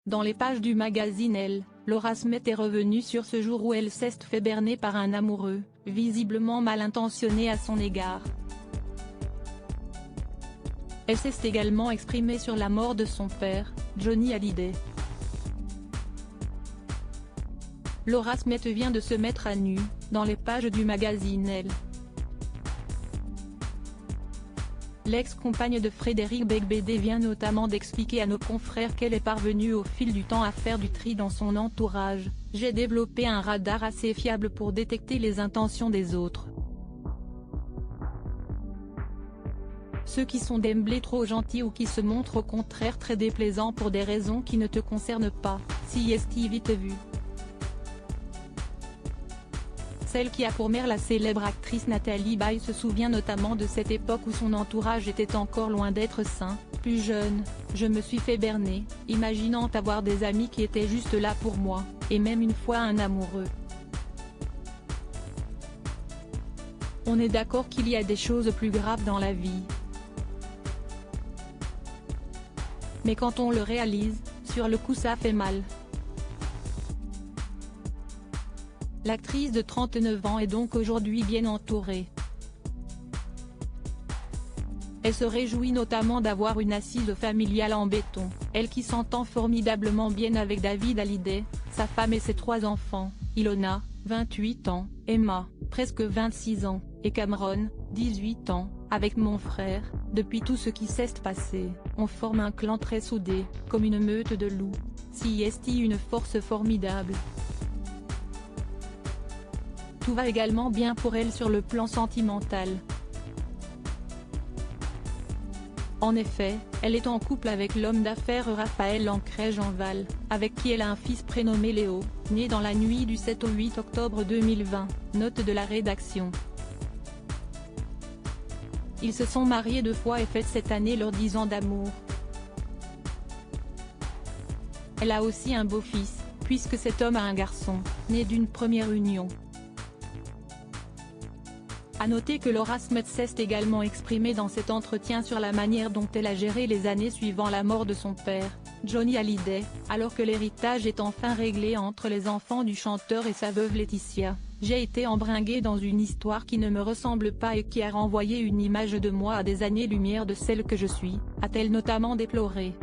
Dans les pages du magazine Elle, Laura Smet est revenue sur ce jour où elle s'est fait berner par un amoureux, visiblement mal intentionné à son égard. Elle s'est également exprimée sur la mort de son père, Johnny Hallyday. Laura Smet vient de se mettre à nu, dans les pages du magazine Elle. L'ex-compagne de Frédéric Beigbeder vient notamment d'expliquer à nos confrères qu'elle est parvenue au fil du temps à faire du tri dans son entourage. « J'ai développé un radar assez fiable pour détecter les intentions des autres. Ceux qui sont d'emblée trop gentils ou qui se montrent au contraire très déplaisants pour des raisons qui ne te concernent pas, si est vite vu. » Celle qui a pour mère la célèbre actrice Nathalie Baye se souvient notamment de cette époque où son entourage était encore loin d'être sain. Plus jeune, je me suis fait berner, imaginant avoir des amis qui étaient juste là pour moi, et même une fois un amoureux. On est d'accord qu'il y a des choses plus graves dans la vie. Mais quand on le réalise, sur le coup ça fait mal. L'actrice de 39 ans est donc aujourd'hui bien entourée. Elle se réjouit notamment d'avoir une assise familiale en béton, elle qui s'entend formidablement bien avec David Hallyday, sa femme et ses 3 enfants, Ilona, 28 ans, Emma, presque 26 ans, et Cameron, 18 ans, avec mon frère. Depuis tout ce qui s'est passé, on forme un clan très soudé, comme une meute de loups. Si est une force formidable. Tout va également bien pour elle sur le plan sentimental. En effet, elle est en couple avec l'homme d'affaires Raphaël Lancret-Jeanval, avec qui elle a un fils prénommé Léo, né dans la nuit du 7 au 8 octobre 2020, note de la rédaction. Ils se sont mariés 2 fois et fêtent cette année leurs 10 ans d'amour. Elle a aussi un beau-fils, puisque cet homme a un garçon, né d'une première union. À noter que Laura Smet s'est également exprimée dans cet entretien sur la manière dont elle a géré les années suivant la mort de son père, Johnny Hallyday, alors que l'héritage est enfin réglé entre les enfants du chanteur et sa veuve Laetitia. « J'ai été embringuée dans une histoire qui ne me ressemble pas et qui a renvoyé une image de moi à des années-lumière de celle que je suis », a-t-elle notamment déploré.